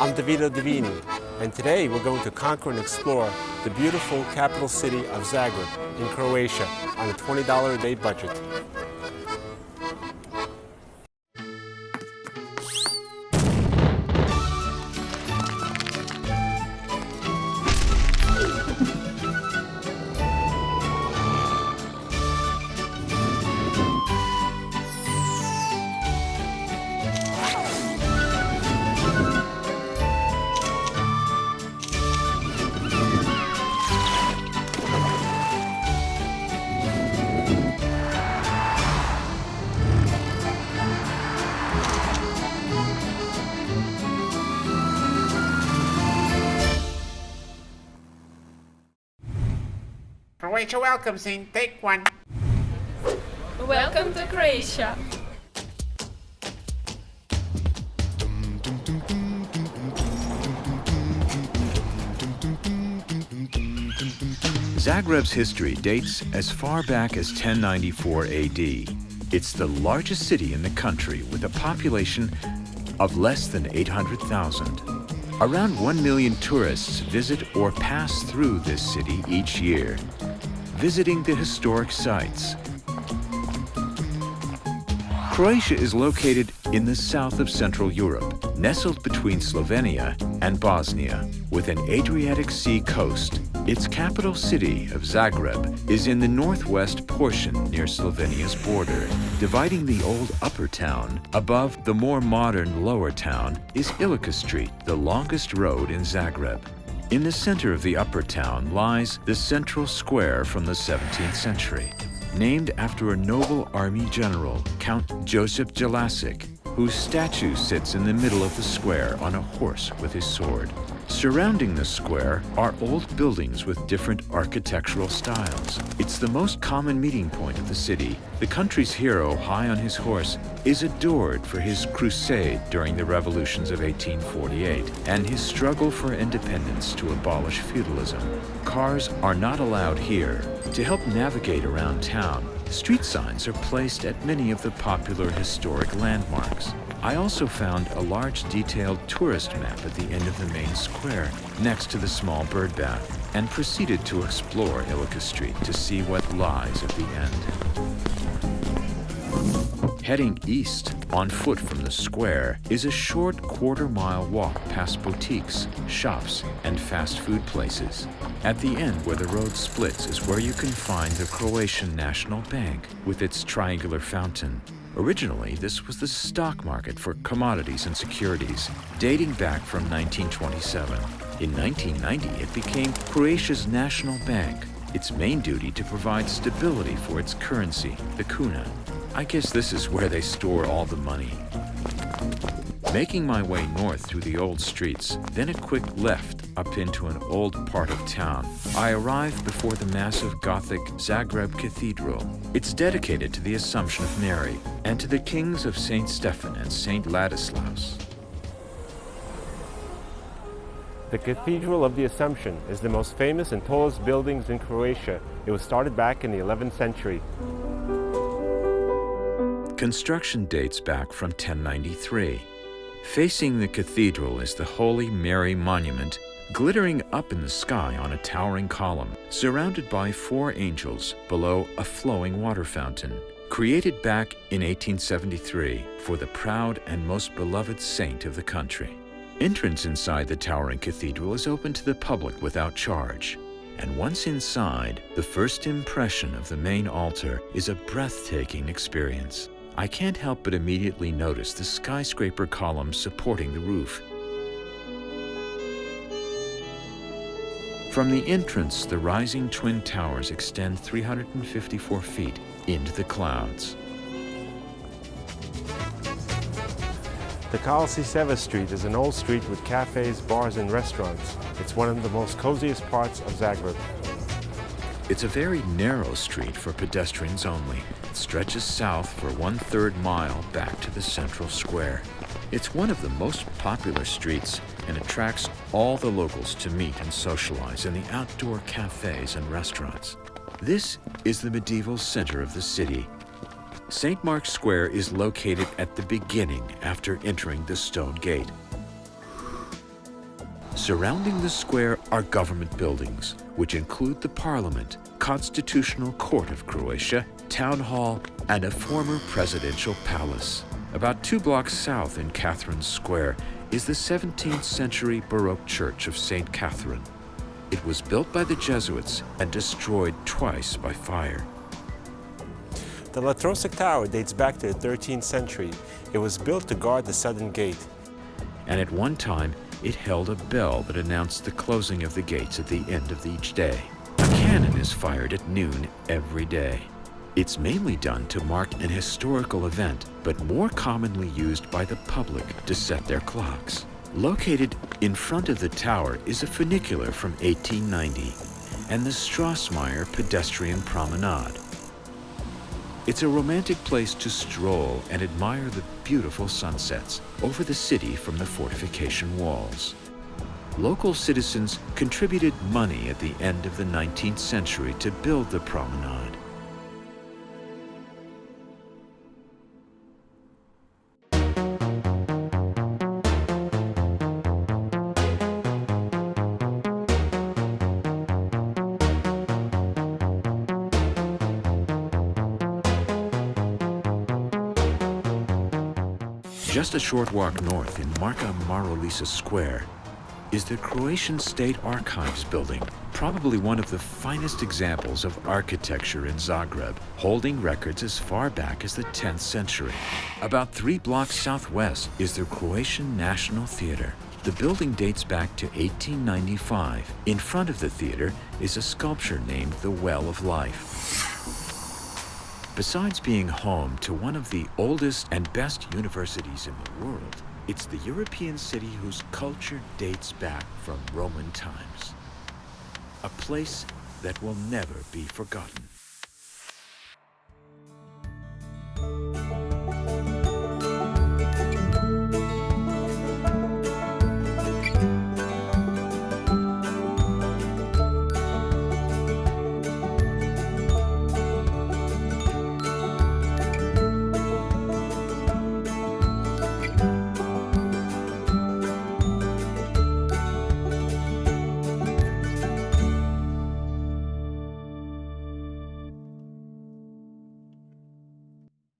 I'm Davide Divini, and today we're going to conquer and explore the beautiful capital city of Zagreb in Croatia on a $20 a day budget. Croatia welcomes in, take one. Welcome to Croatia. Zagreb's history dates as far back as 1094 AD. It's the largest city in the country with a population of less than 800,000. Around 1 million tourists visit or pass through this city each year, visiting the historic sites. Croatia is located in the south of Central Europe, nestled between Slovenia and Bosnia, with an Adriatic Sea coast. Its capital city of Zagreb is in the northwest portion near Slovenia's border. Dividing the old upper town above the more modern lower town is Jelacic Street, the longest road in Zagreb. In the center of the upper town lies the central square from the 17th century, named after a noble army general, Count Josip Jelacic, whose statue sits in the middle of the square on a horse with his sword. Surrounding the square are old buildings with different architectural styles. It's the most common meeting point of the city. The country's hero, high on his horse, is adored for his crusade during the revolutions of 1848 and his struggle for independence to abolish feudalism. Cars are not allowed here. To help navigate around town, street signs are placed at many of the popular historic landmarks. I also found a large detailed tourist map at the end of the main square next to the small bird bath and proceeded to explore Jelacic Street to see what lies at the end. Heading east on foot from the square is a short quarter-mile walk past boutiques, shops, and fast food places. At the end where the road splits is where you can find the Croatian National Bank with its triangular fountain. Originally, this was the stock market for commodities and securities, dating back from 1927. In 1990, it became Croatia's national bank, its main duty to provide stability for its currency, the kuna. I guess this is where they store all the money. Making my way north through the old streets, then a quick left up into an old part of town, I arrived before the massive Gothic Zagreb Cathedral. It's dedicated to the Assumption of Mary and to the kings of St. Stephen and St. Ladislaus. The Cathedral of the Assumption is the most famous and tallest buildings in Croatia. It was started back in the 11th century. Construction dates back from 1093. Facing the cathedral is the Holy Mary Monument, glittering up in the sky on a towering column, surrounded by 4 angels below a flowing water fountain, created back in 1873 for the proud and most beloved saint of the country. Entrance inside the towering cathedral is open to the public without charge. And once inside, the first impression of the main altar is a breathtaking experience. I can't help but immediately notice the skyscraper columns supporting the roof. From the entrance, the rising twin towers extend 354 feet into the clouds. The Jelacic Street is an old street with cafes, bars, and restaurants. It's one of the most coziest parts of Zagreb. It's a very narrow street for pedestrians only. It stretches south for 1/3 mile back to the central square. It's one of the most popular streets and attracts all the locals to meet and socialize in the outdoor cafes and restaurants. This is the medieval center of the city. St. Mark's Square is located at the beginning after entering the stone gate. Surrounding the square are government buildings, which include the Parliament, Constitutional Court of Croatia, Town Hall, and a former presidential palace. About 2 blocks south in Catherine Square is the 17th century Baroque Church of St. Catherine. It was built by the Jesuits and destroyed twice by fire. The Latrosic Tower dates back to the 13th century. It was built to guard the southern gate. And at one time, it held a bell that announced the closing of the gates at the end of each day. A cannon is fired at noon every day. It's mainly done to mark an historical event, but more commonly used by the public to set their clocks. Located in front of the tower is a funicular from 1890 and the Strassmeyer pedestrian promenade. It's a romantic place to stroll and admire the beautiful sunsets over the city from the fortification walls. Local citizens contributed money at the end of the 19th century to build the promenade. Just a short walk north in Marka Marolisa Square is the Croatian State Archives building, probably one of the finest examples of architecture in Zagreb, holding records as far back as the 10th century. About 3 blocks southwest is the Croatian National Theater. The building dates back to 1895. In front of the theater is a sculpture named the Well of Life. Besides being home to one of the oldest and best universities in the world, it's the European city whose culture dates back from Roman times. A place that will never be forgotten.